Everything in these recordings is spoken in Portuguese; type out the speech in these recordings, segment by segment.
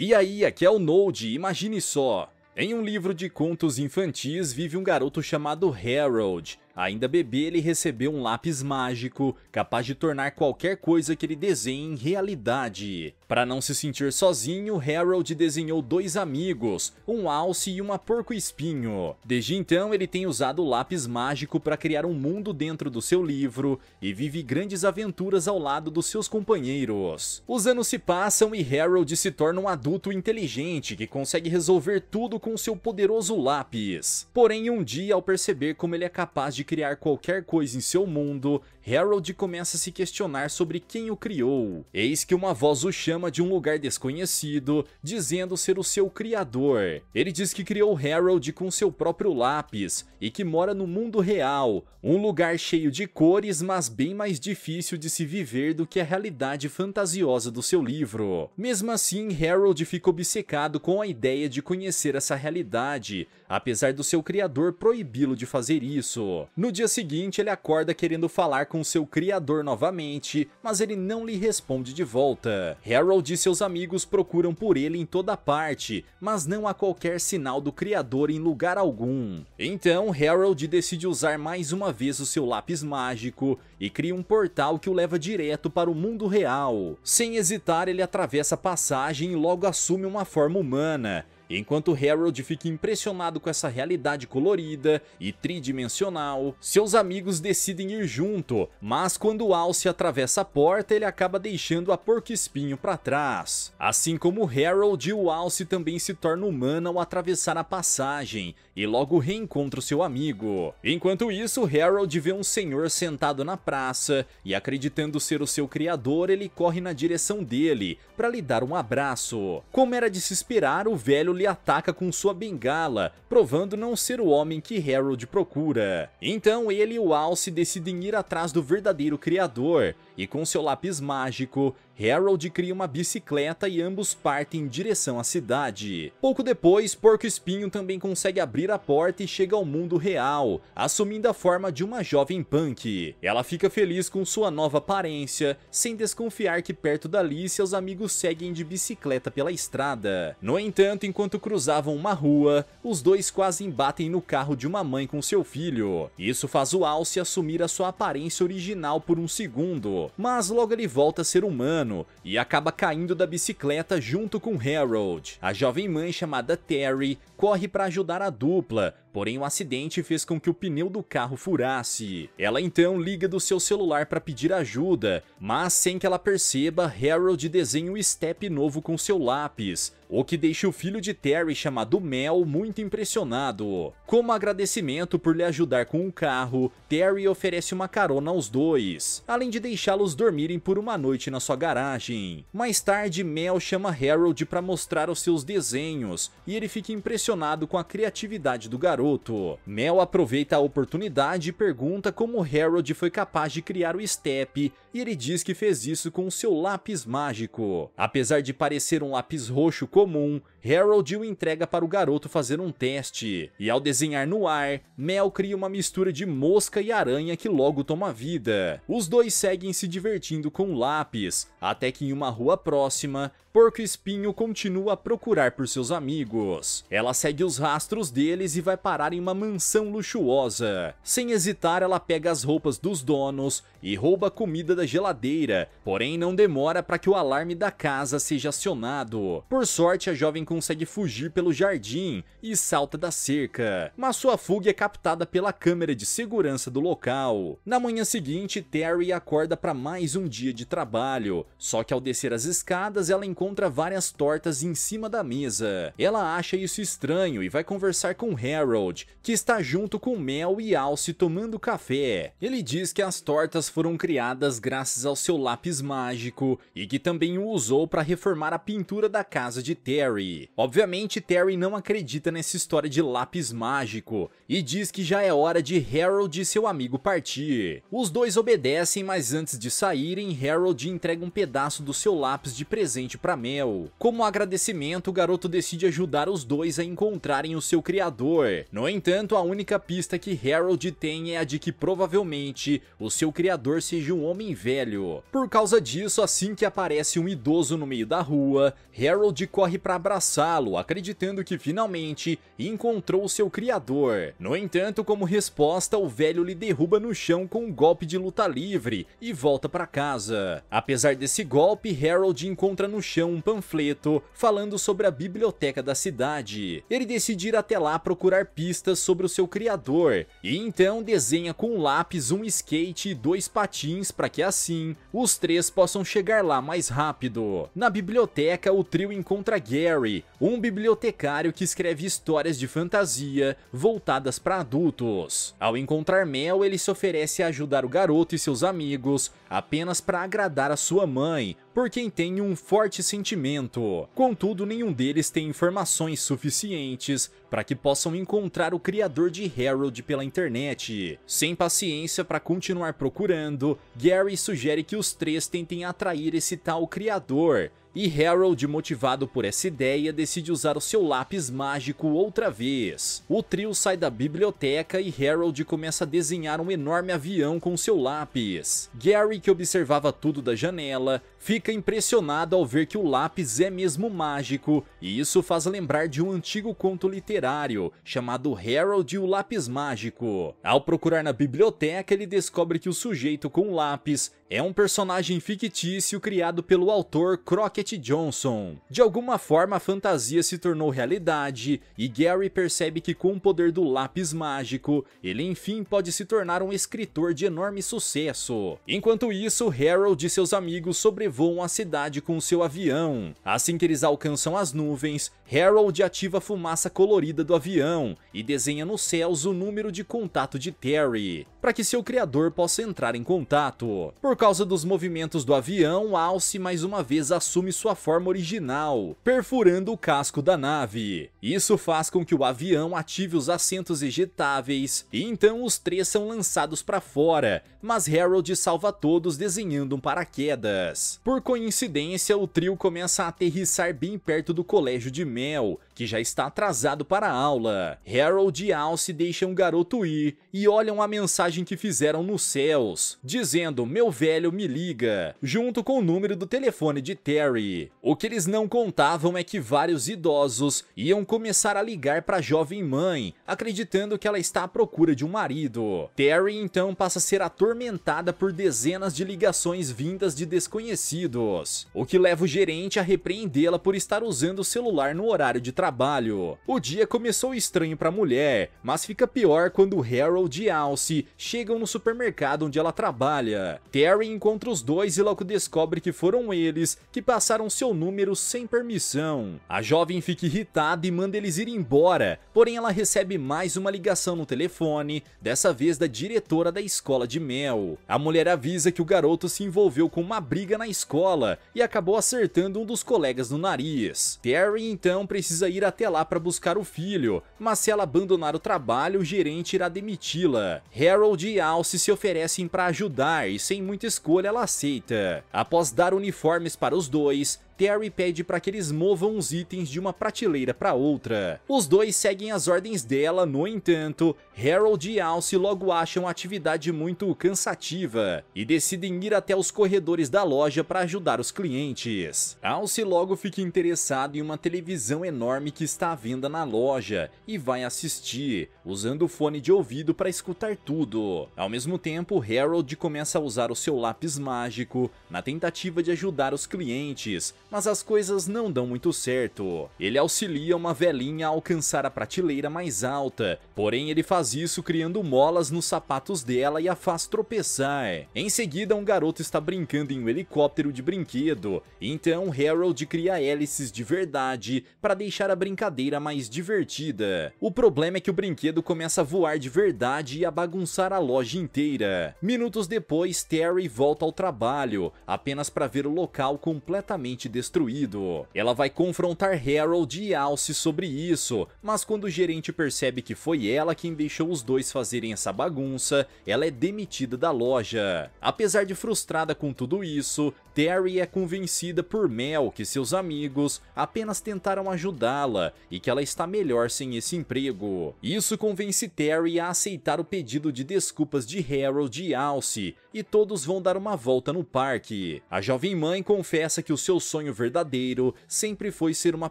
E aí, aqui é o Node, imagine só. Em um livro de contos infantis vive um garoto chamado Harold. Ainda bebê, ele recebeu um lápis mágico, capaz de tornar qualquer coisa que ele desenhe em realidade. Para não se sentir sozinho, Harold desenhou dois amigos, um alce e uma porco-espinho. Desde então, ele tem usado o lápis mágico para criar um mundo dentro do seu livro e vive grandes aventuras ao lado dos seus companheiros. Os anos se passam e Harold se torna um adulto inteligente que consegue resolver tudo com seu poderoso lápis. Porém, um dia, ao perceber como ele é capaz de criar qualquer coisa em seu mundo, Harold começa a se questionar sobre quem o criou. Eis que uma voz o chama de um lugar desconhecido, dizendo ser o seu criador. Ele diz que criou Harold com seu próprio lápis e que mora no mundo real, um lugar cheio de cores, mas bem mais difícil de se viver do que a realidade fantasiosa do seu livro. Mesmo assim, Harold fica obcecado com a ideia de conhecer essa realidade, apesar do seu criador proibi-lo de fazer isso. No dia seguinte, ele acorda querendo falar com seu criador novamente, mas ele não lhe responde de volta. Harold e seus amigos procuram por ele em toda parte, mas não há qualquer sinal do criador em lugar algum. Então, Harold decide usar mais uma vez o seu lápis mágico e cria um portal que o leva direto para o mundo real. Sem hesitar, ele atravessa a passagem e logo assume uma forma humana. Enquanto Harold fica impressionado com essa realidade colorida e tridimensional, seus amigos decidem ir junto, mas quando o Alce atravessa a porta, ele acaba deixando a porco-espinho para trás. Assim como Harold, o Alce também se torna humano ao atravessar a passagem e logo reencontra o seu amigo. Enquanto isso, Harold vê um senhor sentado na praça e, acreditando ser o seu criador, ele corre na direção dele para lhe dar um abraço. Como era de se esperar, o velho lhe ataca com sua bengala, provando não ser o homem que Harold procura. Então ele e o Alce decidem ir atrás do verdadeiro criador, e com seu lápis mágico, Harold cria uma bicicleta e ambos partem em direção à cidade. Pouco depois, Porco-Espinho também consegue abrir a porta e chega ao mundo real, assumindo a forma de uma jovem punk. Ela fica feliz com sua nova aparência, sem desconfiar que perto dali seus amigos seguem de bicicleta pela estrada. No entanto, enquanto cruzavam uma rua, os dois quase embatem no carro de uma mãe com seu filho. Isso faz o Alce assumir a sua aparência original por um segundo, mas logo ele volta a ser humano e acaba caindo da bicicleta junto com Harold. A jovem mãe, chamada Terry, corre para ajudar a dupla, porém o acidente fez com que o pneu do carro furasse. Ela então liga do seu celular para pedir ajuda, mas sem que ela perceba, Harold desenha um step novo com seu lápis, o que deixa o filho de Terry, chamado Mel, muito impressionado. Como agradecimento por lhe ajudar com o carro, Terry oferece uma carona aos dois, além de deixá-los dormirem por uma noite na sua garagem. Mais tarde, Mel chama Harold para mostrar os seus desenhos, e ele fica impressionado com a criatividade do garoto. Mel aproveita a oportunidade e pergunta como Harold foi capaz de criar o step, e ele diz que fez isso com o seu lápis mágico. Apesar de parecer um lápis roxo comum, Harold o entrega para o garoto fazer um teste, e ao desenhar no ar, Mel cria uma mistura de mosca e aranha que logo toma vida. Os dois seguem se divertindo com o lápis, até que em uma rua próxima, Porco-Espinho continua a procurar por seus amigos. Ela segue os rastros deles e vai parar em uma mansão luxuosa. Sem hesitar, ela pega as roupas dos donos e rouba a comida da geladeira, porém não demora para que o alarme da casa seja acionado. Por sorte, a jovem consegue fugir pelo jardim e salta da cerca, mas sua fuga é captada pela câmera de segurança do local. Na manhã seguinte, Terry acorda para mais um dia de trabalho, só que ao descer as escadas ela encontra várias tortas em cima da mesa. Ela acha isso estranho e vai conversar com Harold, que está junto com Mel e Alce tomando café. Ele diz que as tortas foram criadas graças ao seu lápis mágico e que também o usou para reformar a pintura da casa de Terry. Terry. Obviamente, Terry não acredita nessa história de lápis mágico e diz que já é hora de Harold e seu amigo partir. Os dois obedecem, mas antes de saírem, Harold entrega um pedaço do seu lápis de presente para Mel. Como agradecimento, o garoto decide ajudar os dois a encontrarem o seu criador. No entanto, a única pista que Harold tem é a de que provavelmente o seu criador seja um homem velho. Por causa disso, assim que aparece um idoso no meio da rua, Harold corre para abraçá-lo, acreditando que finalmente encontrou o seu criador. No entanto, como resposta, o velho lhe derruba no chão com um golpe de luta livre e volta para casa. Apesar desse golpe, Harold encontra no chão um panfleto falando sobre a biblioteca da cidade. Ele decide ir até lá procurar pistas sobre o seu criador e então desenha com um lápis um skate e 2 patins para que assim os 3 possam chegar lá mais rápido. Na biblioteca, o trio encontra Gary, um bibliotecário que escreve histórias de fantasia voltadas para adultos. Ao encontrar Mel, ele se oferece a ajudar o garoto e seus amigos apenas para agradar a sua mãe, por quem tem um forte sentimento. Contudo, nenhum deles tem informações suficientes para que possam encontrar o criador de Harold pela internet. Sem paciência para continuar procurando, Gary sugere que os 3 tentem atrair esse tal criador, e Harold, motivado por essa ideia, decide usar o seu lápis mágico outra vez. O trio sai da biblioteca e Harold começa a desenhar um enorme avião com seu lápis. Gary, que observava tudo da janela, fica impressionado ao ver que o lápis é mesmo mágico, e isso faz lembrar de um antigo conto literário chamado Harold e o Lápis Mágico. Ao procurar na biblioteca, ele descobre que o sujeito com o lápis é um personagem fictício criado pelo autor Crockett Johnson. De alguma forma, a fantasia se tornou realidade e Gary percebe que com o poder do lápis mágico, ele enfim pode se tornar um escritor de enorme sucesso. Enquanto isso, Harold e seus amigos sobrevoam a cidade com seu avião. Assim que eles alcançam as nuvens, Harold ativa a fumaça colorida do avião e desenha nos céus o número de contato de Terry, para que seu criador possa entrar em contato. Por causa dos movimentos do avião, Alce mais uma vez assume sua forma original, perfurando o casco da nave. Isso faz com que o avião ative os assentos ejetáveis e então os 3 são lançados para fora, mas Harold salva todos desenhando um paraquedas. Por coincidência, o trio começa a aterrissar bem perto do colégio de Mel, que já está atrasado para a aula. Harold e Alce deixam o garoto ir e olham a mensagem que fizeram nos céus, dizendo "Meu velho, me liga", junto com o número do telefone de Terry. O que eles não contavam é que vários idosos iam começar a ligar para a jovem mãe, acreditando que ela está à procura de um marido. Terry então passa a ser atormentada por dezenas de ligações vindas de desconhecidos, o que leva o gerente a repreendê-la por estar usando o celular no horário de trabalho. O dia começou estranho para a mulher, mas fica pior quando Harold e Alce chegam no supermercado onde ela trabalha. Terry encontra os dois e logo descobre que foram eles que passaram seu número sem permissão. A jovem fica irritada e manda eles ir embora, porém ela recebe mais uma ligação no telefone, dessa vez da diretora da escola de Mel. A mulher avisa que o garoto se envolveu com uma briga na escola e acabou acertando um dos colegas no nariz. Terry então precisa ir até lá para buscar o filho, mas se ela abandonar o trabalho, o gerente irá demiti-la. Harold e Alce se oferecem para ajudar e sem muita escolha ela aceita. Após dar uniformes para os dois, Terry pede para que eles movam os itens de uma prateleira para outra. Os dois seguem as ordens dela, no entanto, Harold e Alce logo acham a atividade muito cansativa e decidem ir até os corredores da loja para ajudar os clientes. Alce logo fica interessado em uma televisão enorme que está à venda na loja e vai assistir, usando o fone de ouvido para escutar tudo. Ao mesmo tempo, Harold começa a usar o seu lápis mágico na tentativa de ajudar os clientes, mas as coisas não dão muito certo. Ele auxilia uma velhinha a alcançar a prateleira mais alta, porém ele faz isso criando molas nos sapatos dela e a faz tropeçar. Em seguida, um garoto está brincando em um helicóptero de brinquedo, então Harold cria hélices de verdade para deixar a brincadeira mais divertida. O problema é que o brinquedo começa a voar de verdade e a bagunçar a loja inteira. Minutos depois, Terry volta ao trabalho, apenas para ver o local completamente destruído. Ela vai confrontar Harold e Alce sobre isso, mas quando o gerente percebe que foi ela quem deixou os dois fazerem essa bagunça, ela é demitida da loja. Apesar de frustrada com tudo isso, Terry é convencida por Mel que seus amigos apenas tentaram ajudá-la e que ela está melhor sem esse emprego. Isso convence Terry a aceitar o pedido de desculpas de Harold e Alce, e todos vão dar uma volta no parque. A jovem mãe confessa que o seu sonho verdadeiro sempre foi ser uma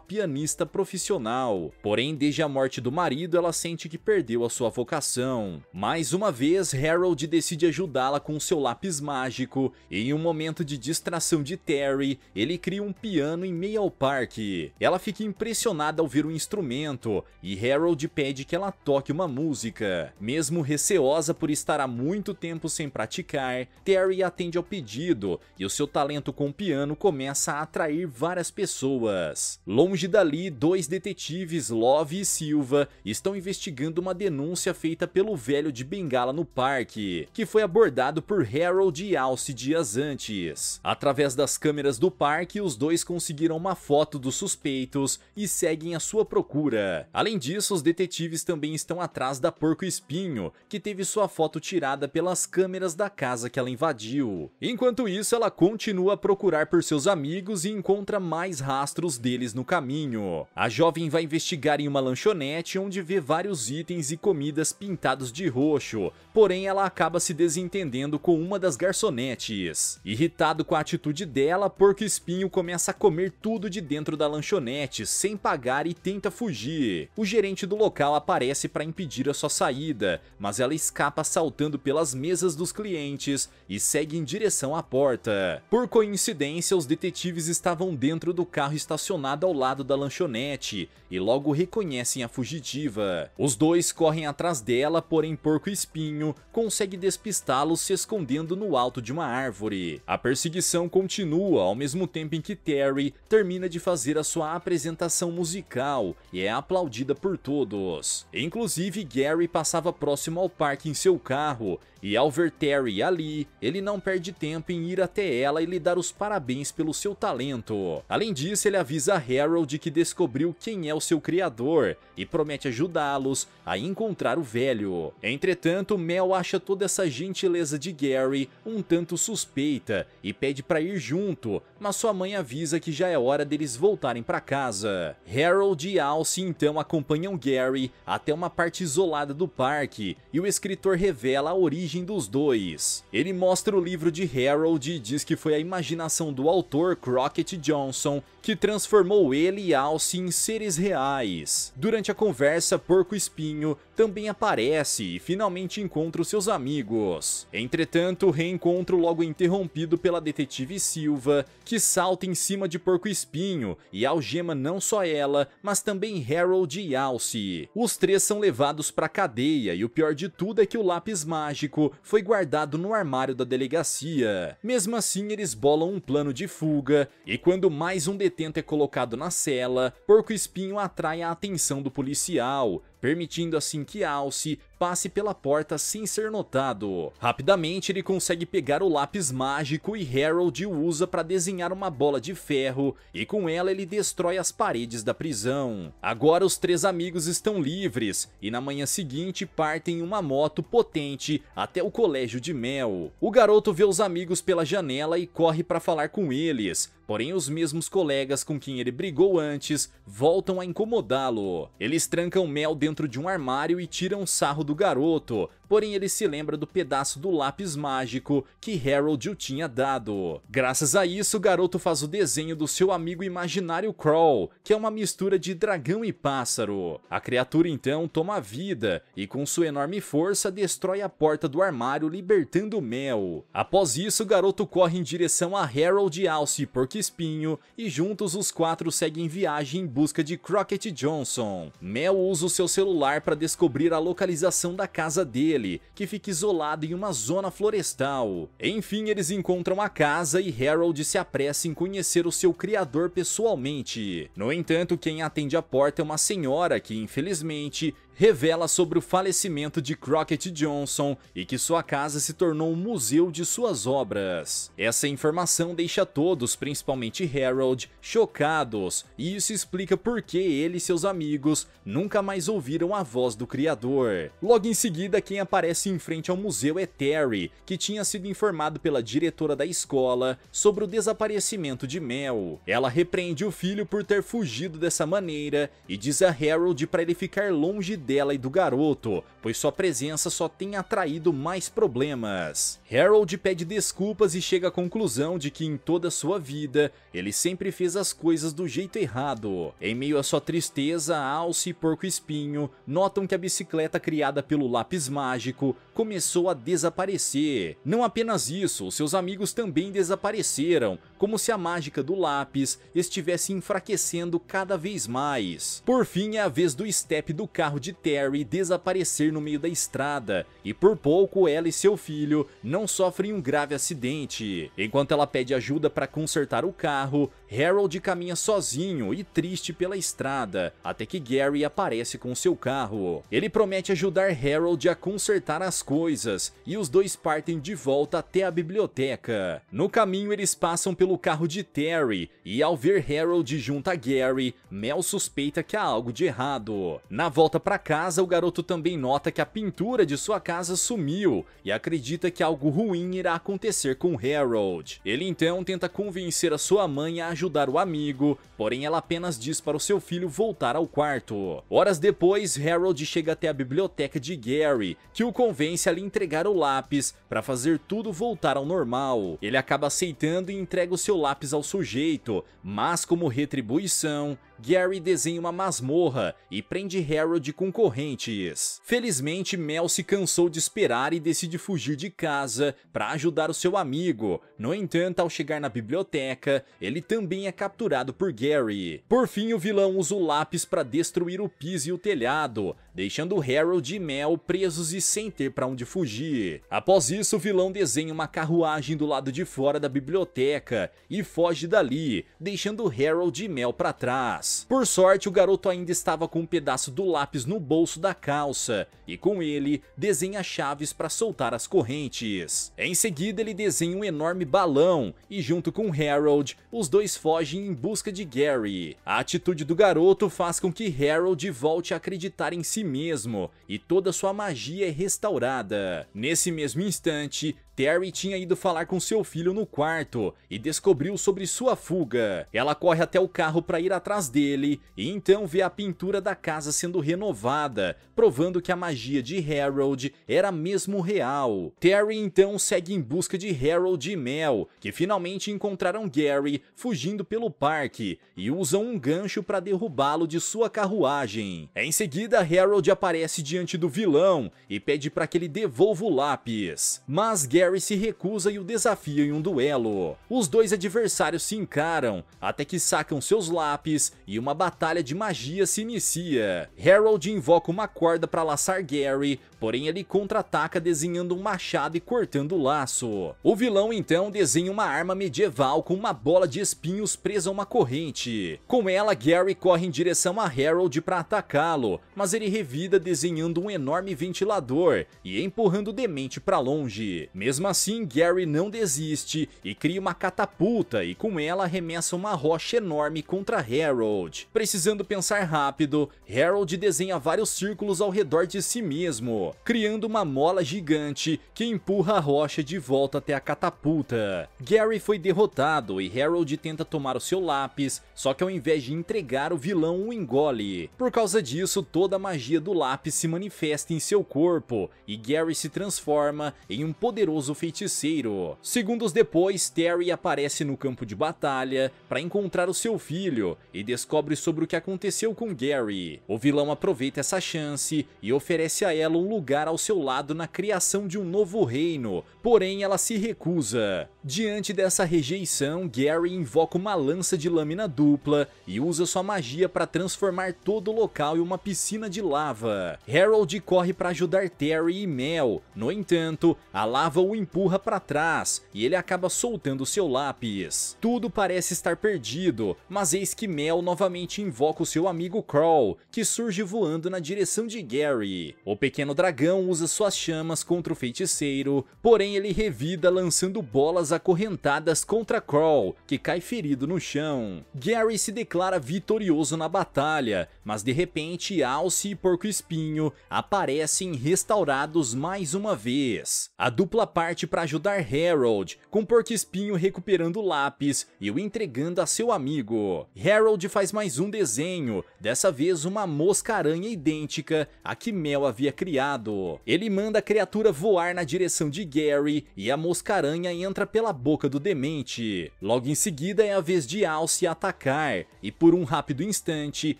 pianista profissional, porém desde a morte do marido ela sente que perdeu a sua vocação. Mais uma vez, Harold decide ajudá-la com seu lápis mágico, e em um momento de distração de Terry, ele cria um piano em meio ao parque. Ela fica impressionada ao ver o instrumento, e Harold pede que ela toque uma música. Mesmo receosa por estar há muito tempo sem praticar, Terry atende ao pedido, e o seu talento com o piano começa a atrair várias pessoas. Longe dali, dois detetives, Love e Silva, estão investigando uma denúncia feita pelo velho de bengala no parque, que foi abordado por Harold e Alce dias antes. Através das câmeras do parque, os dois conseguiram uma foto dos suspeitos e seguem a sua procura. Além disso, os detetives também estão atrás da Porco-Espinho, que teve sua foto tirada pelas câmeras da casa que ela invadiu. Enquanto isso, ela continua a procurar por seus amigos e encontra mais rastros deles no caminho. A jovem vai investigar em uma lanchonete onde vê vários itens e comidas pintados de roxo, porém ela acaba se desentendendo com uma das garçonetes. Irritado com a atitude dela, Porco-Espinho começa a comer tudo de dentro da lanchonete sem pagar e tenta fugir. O gerente do local aparece para impedir a sua saída, mas ela escapa saltando pelas mesas dos clientes e segue em direção à porta. Por coincidência, os detetives estavam dentro do carro estacionado ao lado da lanchonete e logo reconhecem a fugitiva. Os dois correm atrás dela, porém Porco-Espinho consegue despistá-los se escondendo no alto de uma árvore. A perseguição continua ao mesmo tempo em que Terry termina de fazer a sua apresentação musical e é aplaudida por todos. Inclusive, Gary passava próximo ao parque em seu carro e ao ver Terry ali, ele não perde tempo em ir até ela e lhe dar os parabéns pelo seu talento. Além disso, ele avisa Harold que descobriu quem é o seu criador e promete ajudá-los a encontrar o velho. Entretanto, Mel acha toda essa gentileza de Gary um tanto suspeita e pede para ir junto, mas sua mãe avisa que já é hora deles voltarem para casa. Harold e Alce então acompanham Gary até uma parte isolada do parque e o escritor revela a origem dos dois. Ele mostra o livro de Harold e diz que foi a imaginação do autor Crockett Johnson que transformou ele e Alce em seres reais. Durante a conversa, Porco-Espinho também aparece e finalmente encontra os seus amigos. Entretanto, o reencontro logo é interrompido pela detetive Silva, que salta em cima de Porco-Espinho e algema não só ela, mas também Harold e Alce. Os três são levados para a cadeia e o pior de tudo é que o lápis mágico foi guardado no armário da delegacia. Mesmo assim, eles bolam um plano de fuga e quando mais um detento é colocado na cela, Porco-Espinho atrai a atenção do policial, permitindo assim que Alce passe pela porta sem ser notado. Rapidamente ele consegue pegar o lápis mágico e Harold o usa para desenhar uma bola de ferro e com ela ele destrói as paredes da prisão. Agora os três amigos estão livres e na manhã seguinte partem em uma moto potente até o colégio de Mel. O garoto vê os amigos pela janela e corre para falar com eles, porém os mesmos colegas com quem ele brigou antes voltam a incomodá-lo. Eles trancam Mel dentro de um armário e tiram sarro do garoto, porém ele se lembra do pedaço do lápis mágico que Harold o tinha dado. Graças a isso, o garoto faz o desenho do seu amigo imaginário Crawl, que é uma mistura de dragão e pássaro. A criatura então toma vida e com sua enorme força destrói a porta do armário, libertando Mel. Após isso, o garoto corre em direção a Harold, Alce e Porco-Espinho e juntos os quatro seguem viagem em busca de Crockett Johnson. Mel usa o seu celular para descobrir a localização da casa dele, que fica isolada em uma zona florestal. Enfim, eles encontram a casa e Harold se apressa em conhecer o seu criador pessoalmente. No entanto, quem atende a porta é uma senhora que, infelizmente, revela sobre o falecimento de Crockett Johnson e que sua casa se tornou um museu de suas obras. Essa informação deixa todos, principalmente Harold, chocados, e isso explica por que ele e seus amigos nunca mais ouviram a voz do criador. Logo em seguida, quem aparece em frente ao museu é Terry, que tinha sido informado pela diretora da escola sobre o desaparecimento de Mel. Ela repreende o filho por ter fugido dessa maneira e diz a Harold para ele ficar longe dela e do garoto, pois sua presença só tem atraído mais problemas. Harold pede desculpas e chega à conclusão de que em toda sua vida ele sempre fez as coisas do jeito errado. Em meio à sua tristeza, Alce e Porco Espinho notam que a bicicleta criada pelo lápis mágico começou a desaparecer. Não apenas isso, seus amigos também desapareceram, como se a mágica do lápis estivesse enfraquecendo cada vez mais. Por fim, é a vez do step do carro de Terry desaparecer no meio da estrada, e por pouco ela e seu filho não sofrem um grave acidente. Enquanto ela pede ajuda para consertar o carro, Harold caminha sozinho e triste pela estrada, até que Gary aparece com seu carro. Ele promete ajudar Harold a consertar as coisas, e os dois partem de volta até a biblioteca. No caminho, eles passam pelo carro de Terry, e ao ver Harold junto a Gary, Mel suspeita que há algo de errado. Na volta para casa, o garoto também nota que a pintura de sua casa sumiu e acredita que algo ruim irá acontecer com Harold. Ele então tenta convencer a sua mãe a ajudar o amigo, porém ela apenas diz para o seu filho voltar ao quarto. Horas depois, Harold chega até a biblioteca de Gary, que o convence a lhe entregar o lápis para fazer tudo voltar ao normal. Ele acaba aceitando e entrega o seu lápis ao sujeito, mas como retribuição, Gary desenha uma masmorra e prende Harold com correntes. Felizmente, Mel se cansou de esperar e decide fugir de casa para ajudar o seu amigo. No entanto, ao chegar na biblioteca, ele também é capturado por Gary. Por fim, o vilão usa o lápis para destruir o piso e o telhado, deixando Harold e Mel presos e sem ter para onde fugir. Após isso, o vilão desenha uma carruagem do lado de fora da biblioteca e foge dali, deixando Harold e Mel para trás. Por sorte, o garoto ainda estava com um pedaço do lápis no bolso da calça, e com ele desenha chaves para soltar as correntes. Em seguida, ele desenha um enorme balão, e junto com Harold, os dois fogem em busca de Gary. A atitude do garoto faz com que Harold volte a acreditar em si mesmo, e toda sua magia é restaurada. Nesse mesmo instante, Terry tinha ido falar com seu filho no quarto e descobriu sobre sua fuga. Ela corre até o carro para ir atrás dele e então vê a pintura da casa sendo renovada, provando que a magia de Harold era mesmo real. Terry então segue em busca de Harold e Mel, que finalmente encontraram Gary fugindo pelo parque e usam um gancho para derrubá-lo de sua carruagem. Em seguida, Harold aparece diante do vilão e pede para que ele devolva o lápis, mas Gary se recusa e o desafia em um duelo. Os dois adversários se encaram, até que sacam seus lápis e uma batalha de magia se inicia. Harold invoca uma corda para laçar Gary, porém ele contra-ataca desenhando um machado e cortando o laço. O vilão então desenha uma arma medieval com uma bola de espinhos presa a uma corrente. Com ela, Gary corre em direção a Harold para atacá-lo, mas ele revida desenhando um enorme ventilador e empurrando o demente para longe. Mesmo assim, Gary não desiste e cria uma catapulta e com ela arremessa uma rocha enorme contra Harold. Precisando pensar rápido, Harold desenha vários círculos ao redor de si mesmo, criando uma mola gigante que empurra a rocha de volta até a catapulta. Gary foi derrotado e Harold tenta tomar o seu lápis, só que ao invés de entregar, o vilão o engole. Por causa disso, toda a magia do lápis se manifesta em seu corpo e Gary se transforma em um poderoso poderoso feiticeiro. Segundos depois, Terry aparece no campo de batalha para encontrar o seu filho e descobre sobre o que aconteceu com Gary. O vilão aproveita essa chance e oferece a ela um lugar ao seu lado na criação de um novo reino, porém ela se recusa. Diante dessa rejeição, Gary invoca uma lança de lâmina dupla e usa sua magia para transformar todo o local em uma piscina de lava. Harold corre para ajudar Terry e Mel, no entanto, a lava o empurra para trás e ele acaba soltando seu lápis. Tudo parece estar perdido, mas eis que Mel novamente invoca o seu amigo Crow, que surge voando na direção de Gary. O pequeno dragão usa suas chamas contra o feiticeiro, porém ele revida lançando bolas acorrentadas contra Crow, que cai ferido no chão. Gary se declara vitorioso na batalha, mas de repente Alce e Porco Espinho aparecem restaurados mais uma vez. A dupla parte para ajudar Harold, com Porco Espinho recuperando o lápis e o entregando a seu amigo. Harold faz mais um desenho, dessa vez uma mosca-aranha idêntica à que Mel havia criado. Ele manda a criatura voar na direção de Gary e a mosca-aranha entra pela boca do demente. Logo em seguida é a vez de Alce atacar, e por um rápido instante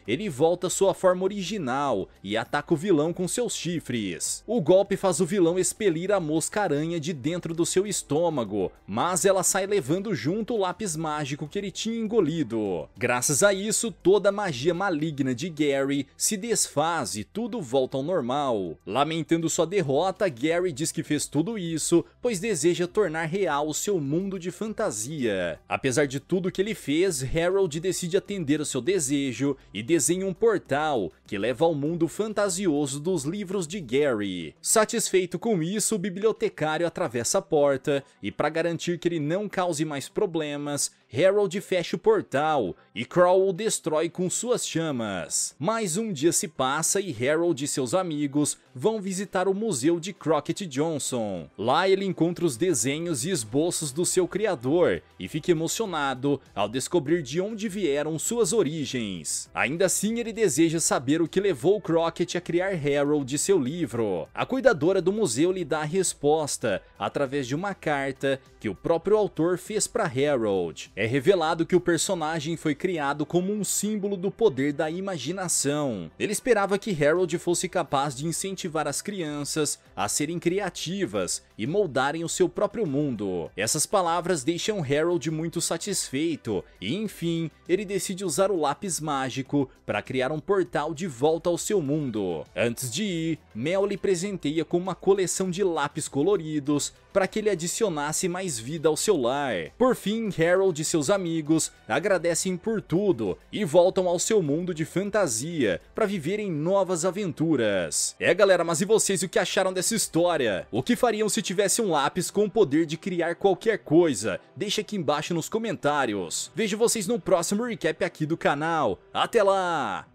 ele volta à sua forma original e ataca o vilão com seus chifres. O golpe faz o vilão expelir a mosca-aranha de dentro do seu estômago, mas ela sai levando junto o lápis mágico que ele tinha engolido. Graças a isso, toda a magia maligna de Gary se desfaz e tudo volta ao normal. Lamentando sua derrota, Gary diz que fez tudo isso pois deseja tornar real o seu mundo de fantasia. Apesar de tudo que ele fez, Harold decide atender o seu desejo e desenha um portal que leva ao mundo fantasioso dos livros de Gary. Satisfeito com isso, o bibliotecário atravessa a porta e, para garantir que ele não cause mais problemas, Harold fecha o portal e Crow o destrói com suas chamas. Mais um dia se passa e Harold e seus amigos vão visitar o museu de Crockett Johnson. Lá ele encontra os desenhos e esboços do seu criador e fica emocionado ao descobrir de onde vieram suas origens. Ainda assim, ele deseja saber o que levou Crockett a criar Harold e seu livro. A cuidadora do museu lhe dá a resposta através de uma carta que o próprio autor fez para Harold. É revelado que o personagem foi criado como um símbolo do poder da imaginação. Ele esperava que Harold fosse capaz de incentivar as crianças a serem criativas e moldarem o seu próprio mundo. Essas palavras deixam Harold muito satisfeito e, enfim, ele decide usar o lápis mágico para criar um portal de volta ao seu mundo. Antes de ir, Mel lhe presenteia com uma coleção de lápis coloridos para que ele adicionasse mais vida ao seu lar. Por fim, Harold e seus amigos agradecem por tudo e voltam ao seu mundo de fantasia para viverem novas aventuras. Galera, mas e vocês, o que acharam dessa história? O que fariam se tivesse um lápis com o poder de criar qualquer coisa? Deixa aqui embaixo nos comentários. Vejo vocês no próximo recap aqui do canal. Até lá!